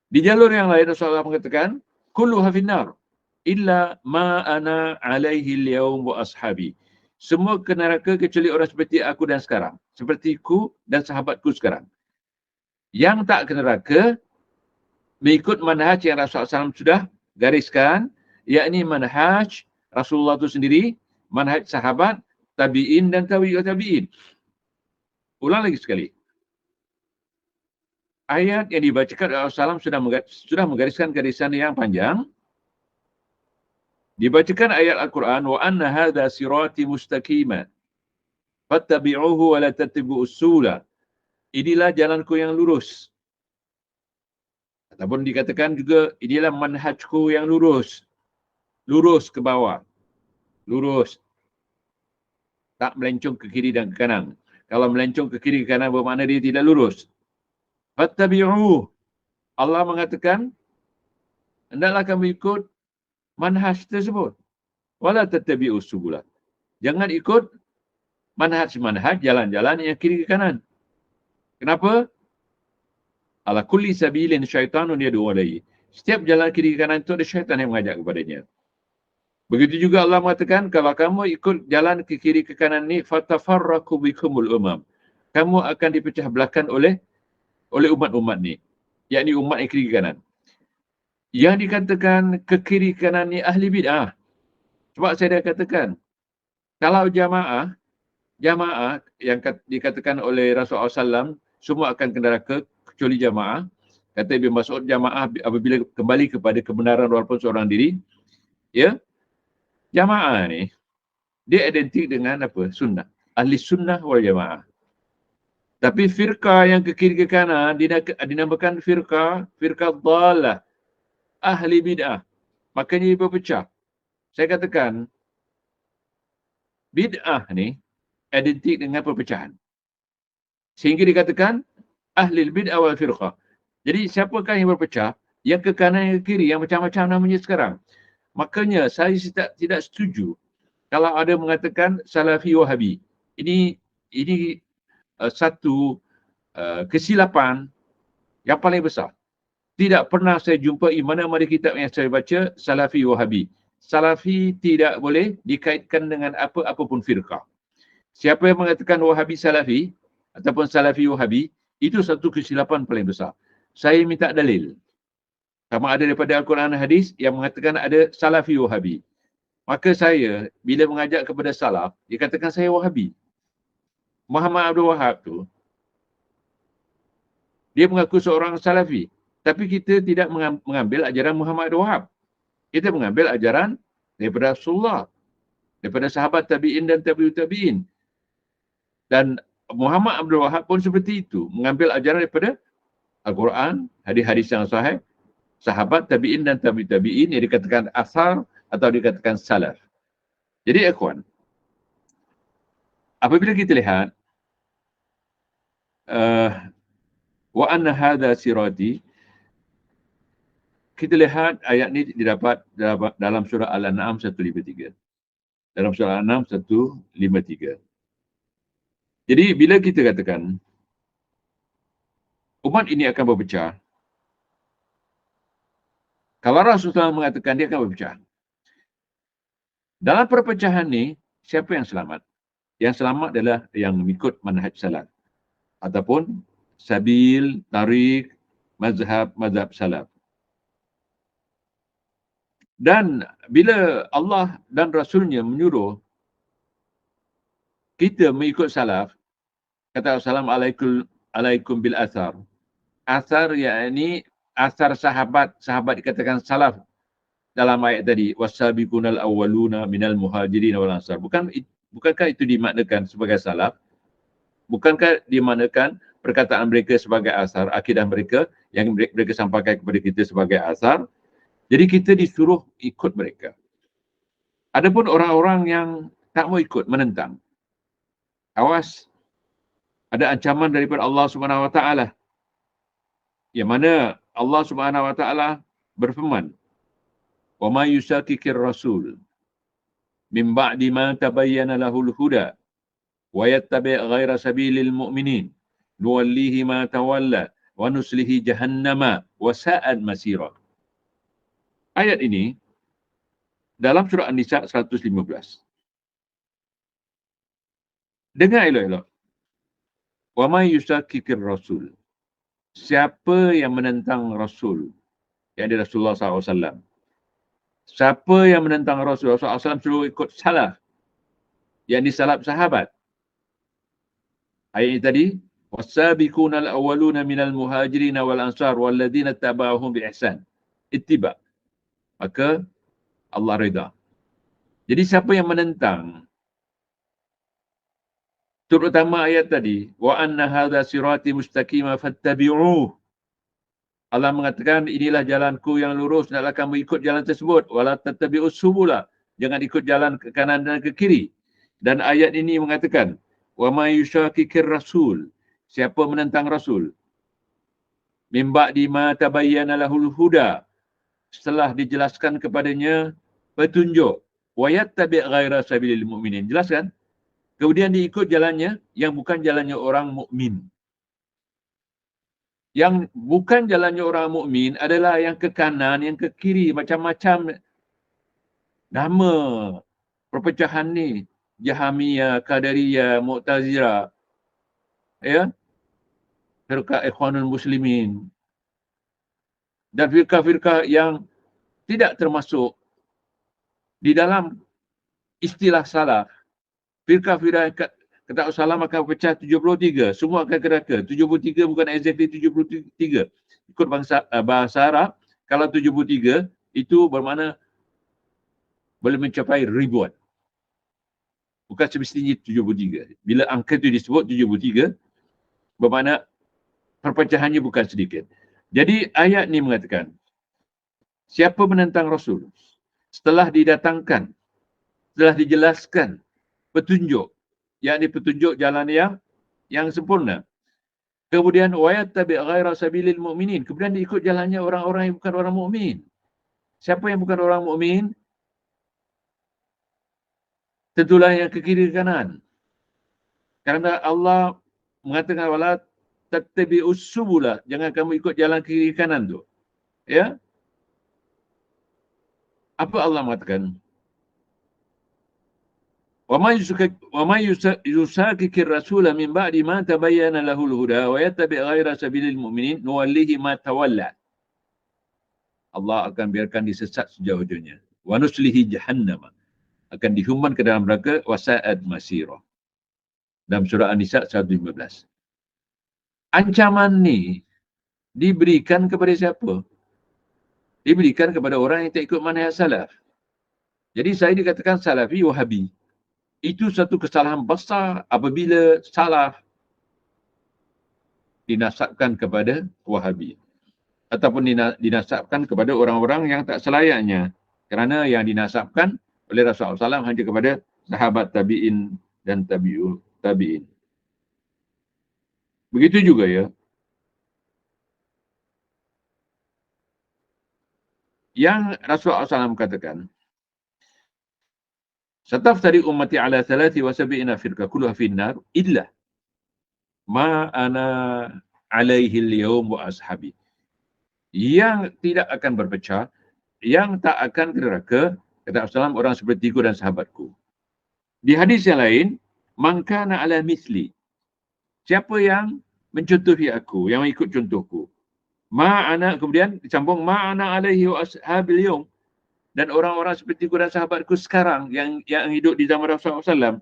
Di jalur yang lain Rasulullah mengatakan, kulluha finnar illa ma ana alaihi al-yawm wa ashabi. Semua ke neraka kecuali orang seperti aku dan sekarang. Sepertiku dan sahabatku sekarang. Yang tak ke neraka, mengikut manhaj yang Rasulullah SAW sudah gariskan, yakni manhaj Rasulullah itu sendiri, manhaj sahabat, tabi'in dan tabi'in. Ulang lagi sekali. Ayat yang dibacakan Rasulullah SAW sudah menggariskan garisan yang panjang. Dibacakan ayat Al-Quran, wa anna hadha sirati mustaqima fattabi'uhu wa la tattabi'us subula. Inilah jalanku yang lurus. Ataupun dikatakan juga, inilah manhajku yang lurus. Lurus ke bawah. Lurus. Tak melencong ke kiri dan ke kanan. Kalau melencong ke kiri ke kanan bermakna dia tidak lurus. Fattabi'uhu. Allah mengatakan, hendaklah kamu ikut manhaj tersebut. Wala tattabi'us subula. Jangan ikut manhaj-manhaj, jalan-jalan yang kiri ke kanan. Kenapa? Ala kulli sabilin syaitanun yad'u ilaihi. Setiap jalan kiri ke kanan itu ada syaitan yang mengajak kepadanya. Begitu juga Allah mengatakan, kalau kamu ikut jalan ke kiri ke kanan ni, fatafarraqu bikumul umam. Kamu akan dipecah belahkan oleh umat-umat ni. Yakni umat yang kiri ke kanan. Yang dikatakan ke kiri kanan ni ahli bid'ah. Sebab saya dah katakan, kalau jamaah yang dikatakan oleh Rasulullah SAW, semua akan ke neraka kecuali jamaah. Kata Ibn Mas'ud, jamaah apabila kembali kepada kebenaran walaupun seorang diri, ya, jamaah ni, dia identik dengan apa? Sunnah. Ahli sunnah wal jamaah. Tapi firqah yang ke kiri ke kanan, dinamakan firqah dhalah. Ahli bid'ah. Makanya dia berpecah. Saya katakan, bid'ah ni identik dengan perpecahan. Sehingga dikatakan ahli bid'ah wal firqah. Jadi siapakah yang berpecah? Yang ke kanan, yang ke kiri, yang macam-macam namanya sekarang. Makanya saya tidak setuju kalau ada mengatakan Salafi Wahabi. Ini satu kesilapan yang paling besar. Tidak pernah saya jumpai mana-mana kitab yang saya baca Salafi Wahabi. Salafi tidak boleh dikaitkan dengan apa-apapun firqah. Siapa yang mengatakan Wahabi Salafi ataupun Salafi Wahabi, itu satu kesilapan paling besar. Saya minta dalil. Sama ada daripada Al-Quran dan Hadis yang mengatakan ada Salafi Wahabi. Maka saya, bila mengajak kepada Salaf, dia katakan saya Wahabi. Muhammad Abdul Wahab tu, dia mengaku seorang Salafi. Tapi kita tidak mengambil ajaran Muhammad Abdul Wahab. Kita mengambil ajaran daripada Rasulullah, daripada sahabat tabi'in dan tabi'ut tabi'in. Dan Muhammad Abdul Wahab pun seperti itu, mengambil ajaran daripada Al-Quran, hadis-hadis yang sahih, sahabat tabi'in dan tabi'ut tabi'in yang dikatakan asar atau dikatakan salaf. Jadi ikhwan, apabila kita lihat wa anna hadha sirati, kita lihat ayat ini didapat dalam surah Al-An'am 153. Dalam surah Al-An'am 153. Jadi bila kita katakan umat ini akan berpecah, kalau Rasulullah mengatakan dia akan berpecah, dalam perpecahan ni siapa yang selamat? Yang selamat adalah yang mengikut manhaj salaf ataupun sabil, tarik, mazhab salaf. Dan bila Allah dan Rasulnya menyuruh kita mengikut salaf, kata Assalamualaikum bil athar. Athar yakni athar sahabat dikatakan salaf dalam ayat tadi. Wasabiqunal awwaluna minal muhajirin wal ansar. Bukankah itu dimaknakan sebagai salaf? Bukankah dimaknakan perkataan mereka sebagai athar, akidah mereka yang mereka sampaikan kepada kita sebagai athar? Jadi kita disuruh ikut mereka. Adapun orang-orang yang tak mau ikut, menentang, awas, ada ancaman daripada Allah Subhanahu Wa Taala. Yang mana Allah Subhanahu Wa Taala berfirman, "Wa may yushaqiqir rasul min ba'di ma tabayyana lahul huda wa yattabi' ghaira sabilil mu'minin nuwallihi ma tawalla wa nuslihi jahannama wa sa'at masira." Ayat ini dalam surah An-Nisa 115. Dengar elok-elok. Wa may yushaqiqir rasul. Siapa yang menentang Rasul, yang ada Rasulullah SAW. Siapa yang menentang Rasul, Rasulullah SAW suruh ikut salaf, yang disalaf sahabat. Ayat ini tadi, wasabiqunal awwaluna minal muhajirin wal ansar walladzina tabauhum bi ihsan. Ittiba. Maka Allah redha. Jadi siapa yang menentang, terutama ayat tadi, wa anna hadza sirati mustaqima fattabi'uh. Allah mengatakan inilah jalanku yang lurus, hendaklah kamu ikut jalan tersebut. Wala tattabi'us subula. Jangan ikut jalan ke kanan dan ke kiri. Dan ayat ini mengatakan wa may yushaqiqir rasul. Siapa menentang Rasul? Min ba'di ma tabayyana lahul huda. Setelah dijelaskan kepadanya petunjuk. Wa yattabi' ghaira sabilil mu'minin. Jelaskan? Kemudian diikut jalannya yang bukan jalannya orang mukmin. Yang bukan jalannya orang mukmin adalah yang ke kanan, yang ke kiri, macam-macam nama perpecahan ni. Jahamiyah, Qadariyah, Mu'tazilah, ya, firqah Ikhwanul Muslimin, dan firqah-firqah yang tidak termasuk di dalam istilah salaf. Firqah-firqah kata Salam akan pecah 73. Semua akan neraka. 73 bukan exactly 73. Ikut bahasa Arab, kalau 73 itu bermakna boleh mencapai ribuan. Bukan semestinya 73. Bila angka itu disebut 73, bermakna perpecahannya bukan sedikit. Jadi ayat ni mengatakan, siapa menentang Rasul setelah didatangkan, setelah dijelaskan petunjuk, yakni petunjuk jalan yang sempurna. Kemudian wayattabi' ghaira sabilil mu'minin. Kemudian diikut jalannya orang-orang yang bukan orang mukmin. Siapa yang bukan orang mukmin? Tentulah yang ke kiri ke kanan. Kerana Allah mengatakan wala tattabi'us subula, jangan kamu ikut jalan kiri kanan tu. Ya? Apa Allah mengatakan? Wa ma yusakikir rasula min ba'di ma tabayyana lahul huda wa yattabi' ghaira sabilil mu'minin nuwallihi ma tawalla. Allah akan biarkan disesat sejauh-jauhnya. Wa nuslihi jahannam. Akan dihuman ke dalam neraka wasa'ad masirah. Dalam surah An-Nisa 115. Ancaman ni diberikan kepada siapa? Diberikan kepada orang yang tak ikut manhaj salaf. Jadi saya dikatakan salafi wahabi. Itu satu kesalahan besar apabila salaf dinasabkan kepada wahabi. Ataupun dinasabkan kepada orang-orang yang tak selayaknya. Kerana yang dinasabkan oleh Rasulullah SAW hanya kepada sahabat tabi'in dan tabi'in. Begitu juga ya. Yang Rasulullah SAW katakan, Sataftari ummati ala 73 firqah kulluha finnar illa ma ana alaihi al-yawm wa ashabi. Yang tidak akan berpecah, yang tak akan ke neraka, kata Rasulullah, orang sepertiku dan sahabatku. Di hadis yang lain, man kana ala misli. Siapa yang mencontohi aku, yang ikut contohku. Ma'ana, kemudian disambung ma'ana alaihi wa ashabil yawm. Dan orang-orang sepertiku dan sahabatku sekarang yang hidup di zaman Rasulullah SAW.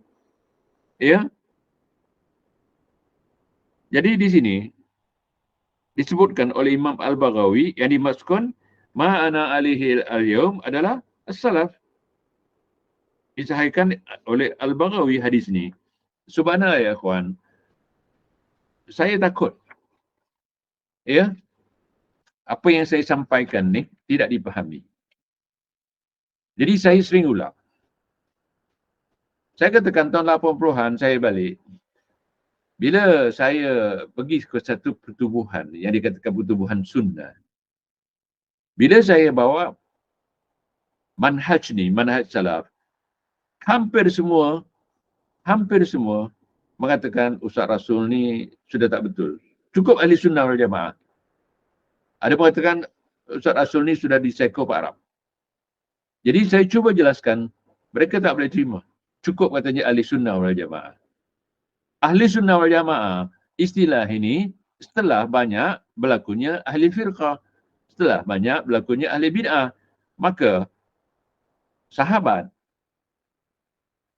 Ya. Jadi di sini disebutkan oleh Imam Al-Baghawi yang dimaksudkan ma'ana alaihi al-yawm adalah as-salaf. Disahihkan oleh Al-Baghawi hadis ini. Subhanallah ya kawan. Saya takut. Ya. Apa yang saya sampaikan ni tidak dipahami. Jadi saya sering ulang. Saya katakan tahun 80-an saya balik. Bila saya pergi ke satu pertubuhan yang dikatakan pertubuhan sunnah. Bila saya bawa manhaj ni, manhaj salaf, hampir semua mengatakan Ustaz Rasul ni sudah tak betul. Cukup ahli sunnah wal jamaah. Ada mengatakan Ustaz Rasul ni sudah di-psycho Pak Arab. Jadi saya cuba jelaskan, mereka tak boleh terima. Cukup katanya ahli sunnah wal jamaah. Ahli sunnah wal jamaah, istilah ini setelah banyak berlakunya ahli firqah. Setelah banyak berlakunya ahli bid'ah. Maka sahabat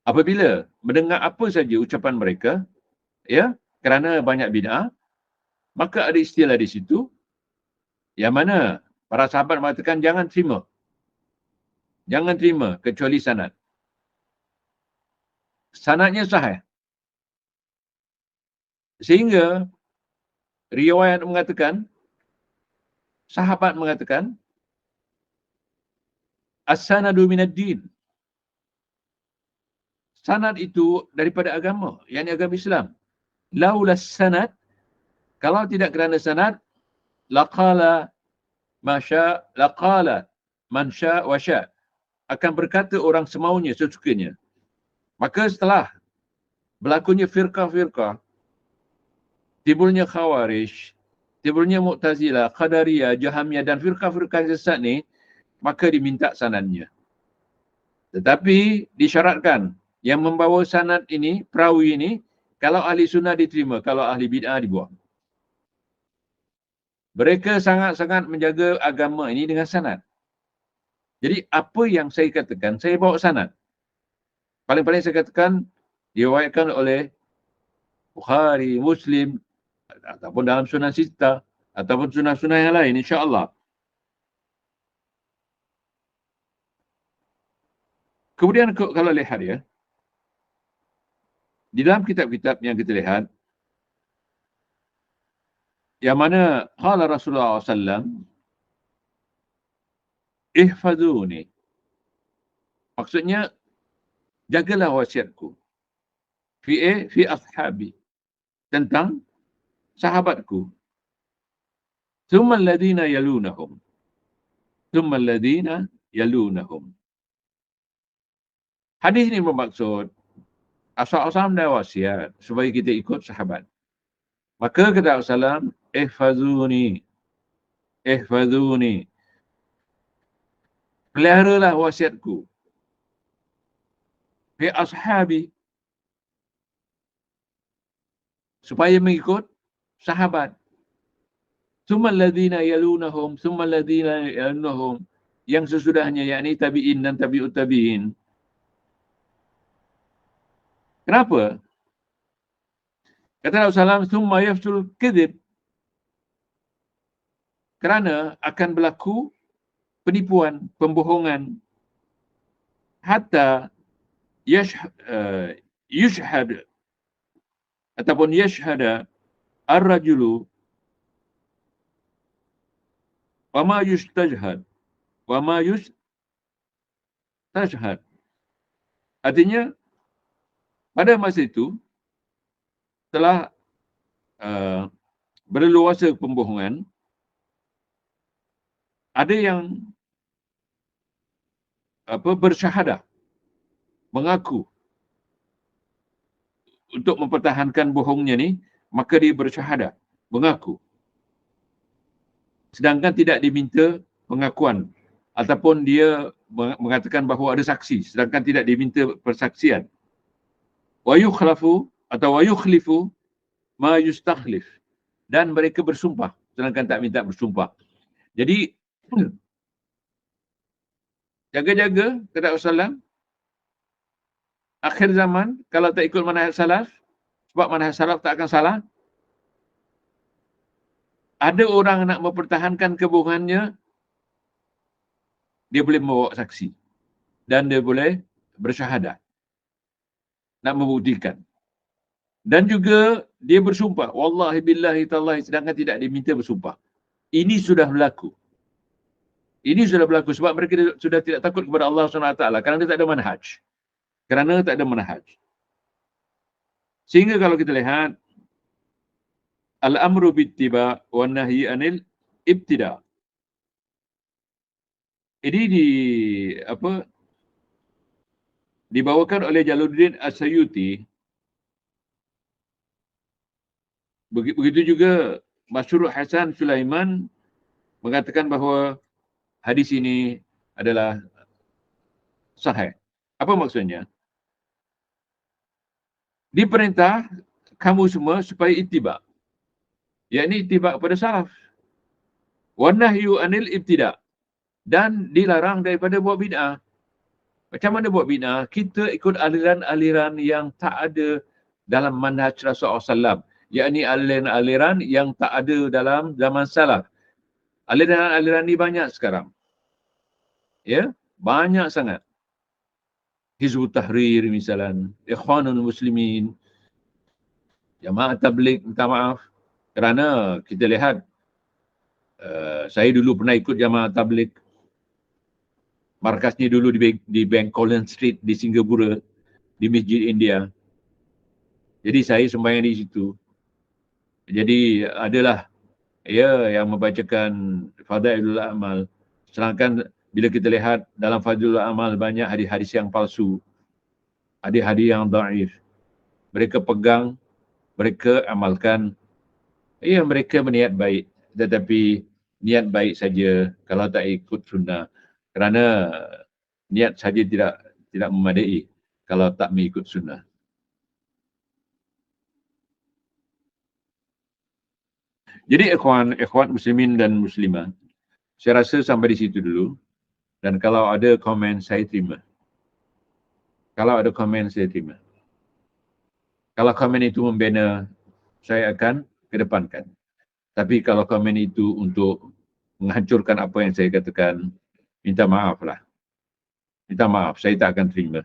apabila mendengar apa saja ucapan mereka, ya, kerana banyak bid'ah, maka ada istilah di situ yang mana para sahabat mengatakan jangan terima. Jangan terima kecuali sanad. Sanadnya sahih. Sehingga riwayat mengatakan, sahabat mengatakan, as-sanadu minad din. Sanad itu daripada agama, yakni agama Islam. Laulas sanad, kalau tidak kerana sanad, laqala masya, laqala man sya wa sya. Akan berkata orang semaunya, sesukanya. Maka setelah berlakunya firqah-firqah, timbulnya Khawarij, timbulnya Mu'tazilah, Qadariyah, Jahamiyah dan firqah-firqah sesat ni, maka diminta sanadnya. Tetapi disyaratkan yang membawa sanad ini, perawi ini, kalau ahli sunnah diterima, kalau ahli bid'ah dibuang. Mereka sangat-sangat menjaga agama ini dengan sanad. Jadi apa yang saya katakan, saya bawa sanad. Paling-paling saya katakan, diriwayatkan oleh Bukhari, Muslim, ataupun dalam Sunan Sittah, ataupun sunnah-sunnah yang lain, insya-Allah. Kemudian kalau lihat ya, di dalam kitab-kitab yang kita lihat, yang mana qala Rasulullah SAW, ihfazuni. Maksudnya, jagalah wasiatku. fi ashabi, tentang sahabatku. Thumma alladhina yalunahum. Thumma alladhina yalunahum. Hadis ini bermaksud Rasulullah dah wasiat supaya kita ikut sahabat. Maka kata Rasulullah, ihfazuni, ihfazuni. Peliharalah wasiatku. Fi ashabi, supaya mengikut sahabat. Thumma alladhina yalunahum, thumma alladhina yalunahum, yang sesudahnya, yakni tabi'in dan tabi'ut tabi'in. Kenapa? Kata Rasulullah, thumma yafsul kadhib, kerana akan berlaku penipuan, pembohongan, hatta yushhad ataupun yashhada ar-rajulu wa ma yustajhad wa ma yustajhad. Artinya pada masa itu telah berleluasa pembohongan, ada yang bersyahadah, mengaku untuk mempertahankan bohongnya ni, maka dia bersyahadah, mengaku. Sedangkan tidak diminta pengakuan ataupun dia mengatakan bahawa ada saksi, sedangkan tidak diminta persaksian. Wa yukhlafu atau wa yukhlifu ma yustakhlif, dan mereka bersumpah sedangkan tak minta bersumpah. Jadi jaga-jaga, kata Rasulullah, akhir zaman kalau tak ikut manhaj salaf, sebab manhaj salaf tak akan salah, ada orang nak mempertahankan kebohongannya, dia boleh membawa saksi dan dia boleh bersyahadah nak membuktikan. Dan juga dia bersumpah, wallahi billahi tallahi, sedangkan tidak diminta bersumpah. Ini sudah berlaku. Ini sudah berlaku sebab mereka sudah tidak takut kepada Allah SWT kerana tak ada manhaj. Kerana tak ada manhaj. Sehingga kalau kita lihat al-amru bittiba wa nahyi anil ibtida. Ini dibawakan oleh Jalaluddin As-Sayuti. Begitu juga Masyhur Hasan Sulaiman mengatakan bahawa hadis ini adalah sahih. Apa maksudnya? Diperintah kamu semua supaya ittiba, yakni ittiba kepada salaf. Wa nahyu anil ibtida, dan dilarang daripada buat bid'ah. Macam mana buat bid'ah? Kita ikut aliran-aliran yang tak ada dalam manhaj Rasulullah SAW, yakni aliran-aliran yang tak ada dalam zaman salaf. Aliran-aliran ni banyak sekarang. Ya, banyak sangat. Hizbut Tahrir misalnya, Ikhwanul Muslimin, Jamaah Tabligh, minta maaf. Kerana kita lihat, saya dulu pernah ikut Jamaah Tabligh. Markasnya dulu di Bencoolen Street di Singapura, di Masjid India. Jadi saya sembahyang di situ. Jadi adalah yang membacakan Fadailul Amal. Sedangkan bila kita lihat dalam Fadailul Amal banyak hadis-hadis yang palsu, hadis-hadis yang dhaif. Mereka pegang, mereka amalkan. Mereka berniat baik, tetapi niat baik saja kalau tak ikut sunnah. Kerana niat saja tidak memadai kalau tak mengikut sunnah. Jadi ikhwan muslimin dan muslimat, saya rasa sampai di situ dulu. Dan kalau ada komen, saya terima. Kalau ada komen, saya terima. Kalau komen itu membina, saya akan kedepankan. Tapi kalau komen itu untuk menghancurkan apa yang saya katakan, minta maaf lah. Minta maaf, saya tak akan terima.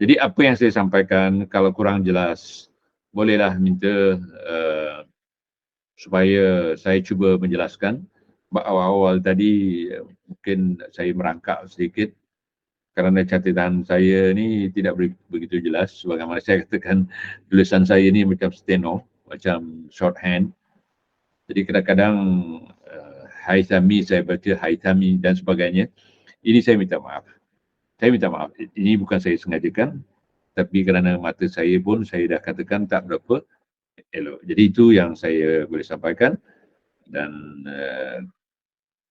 Jadi apa yang saya sampaikan, kalau kurang jelas, bolehlah minta supaya saya cuba menjelaskan. Awal-awal tadi mungkin saya merangkak sedikit. kerana catatan saya ni tidak begitu jelas. Sebagaimana saya katakan, tulisan saya ni macam steno, macam shorthand. Jadi kadang-kadang Haithami saya baca Haithami dan sebagainya. Ini saya minta maaf. Saya minta maaf. Ini bukan saya sengajakan, tapi kerana mata saya pun saya dah katakan tak berapa elok. Jadi itu yang saya boleh sampaikan. Dan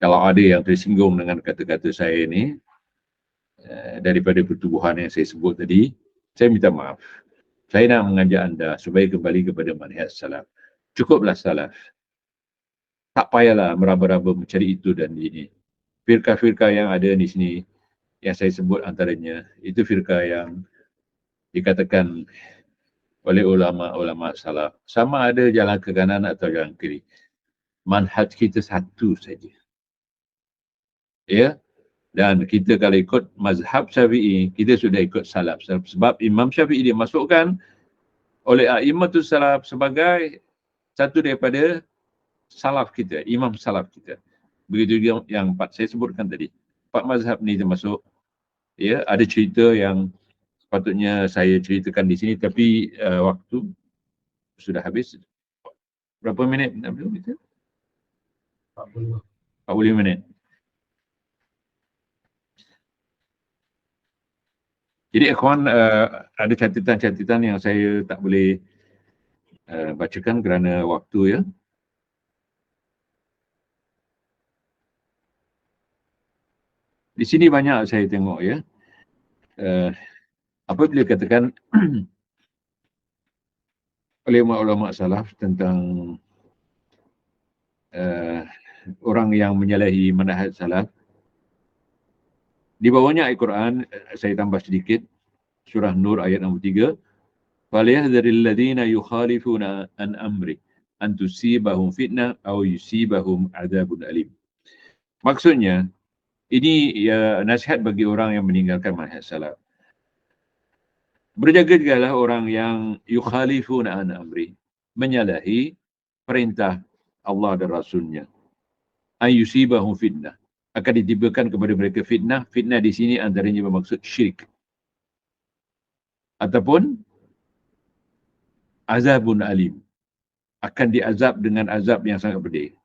kalau ada yang tersinggung dengan kata-kata saya ni, daripada pertubuhan yang saya sebut tadi, saya minta maaf. Saya nak mengajak anda supaya kembali kepada manhaj salaf. Cukuplah salaf. Tak payahlah meraba-raba mencari itu dan ini. Firqah-firqah yang ada di sini, yang saya sebut antaranya, itu firqah yang dikatakan oleh ulama-ulama salaf. Sama ada jalan ke kanan atau jalan kiri. Manhaj kita satu saja. Ya, dan kita kalau ikut mazhab Syafi'i, kita sudah ikut salaf. Sebab Imam Syafi'i dimasukkan oleh a'immatus salaf sebagai satu daripada salaf kita, imam salaf kita. Begitu yang empat saya sebutkan tadi. Empat mazhab ni termasuk. Ya, ada cerita yang sepatutnya saya ceritakan di sini, tapi waktu sudah habis. Berapa minit? 45 minit. Jadi ikhwan, ada catatan-catatan yang saya tak boleh bacakan kerana waktu, ya. Di sini banyak saya tengok, ya. Apabila katakan oleh ulama salaf tentang orang yang menyalahi manhaj salaf, di bawahnya ayat Quran, saya tambah sedikit, surah Nur ayat nombor 3. فَلْيَحْذَرِ الَّذِينَ يُخَالِفُونَ عَنْ أَمْرِهِ أَنْ تُصِيبَهُمْ فِتْنَةٌ أَوْ يُصِيبَهُمْ عَذَابٌ أَلِيمٌ. Maksudnya, ini nasihat bagi orang yang meninggalkan manhaj salaf. Berjaga-jagalah orang yang yukhalifuna an amri, menyalahi perintah Allah dan Rasulnya. Ayusibahum fitnah, akan ditibakan kepada mereka fitnah. Fitnah di sini antaranya bermaksud syirik, ataupun azabun alim, akan diazab dengan azab yang sangat pedih.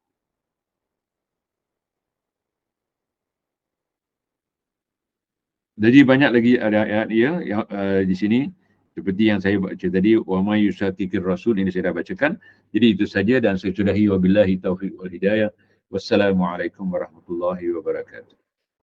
Jadi banyak lagi ada ayat yang di sini seperti yang saya baca tadi, wa may yushaqiqir rasul, ini saya dah bacakan. Jadi itu saja dan saya sudahi, wabillahi taufiq wal hidayah. Wassalamualaikum warahmatullahi wabarakatuh.